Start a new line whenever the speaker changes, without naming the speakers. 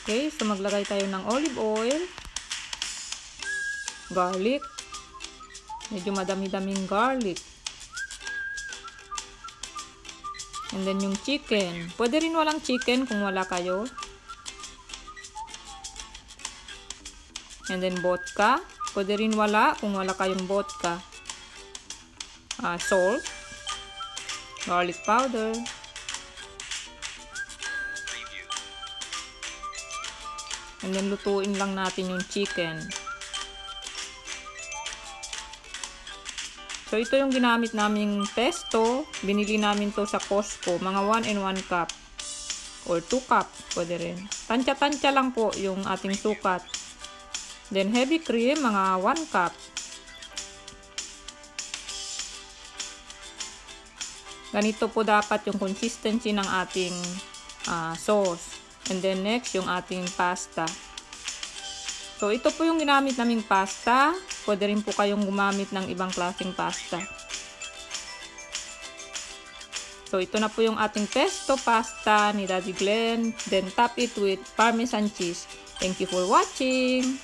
Okay, so maglagay tayo ng olive oil, garlic, medyo madami-daming garlic, and then yung chicken. Pwede rin walang chicken kung wala kayo. And then vodka. Pwede rin wala kung wala kayong vodka. Salt. Garlic powder. And then lutuin lang natin yung chicken. So ito yung ginamit naming pesto. Binili namin to sa Costco. Mga 1 and 1 cup. Or 2 cup. Pwede rin. Tansya-tansya lang po yung ating sukat. Then heavy cream, mga 1 cup. Ganito po dapat yung consistency ng ating sauce. And then next, yung ating pasta. So ito po yung ginamit naming pasta. Pwede rin po kayong gumamit ng ibang klaseng pasta. So ito na po yung ating pesto pasta ni Daddy Glenn. Then top it with Parmesan cheese. Thank you for watching!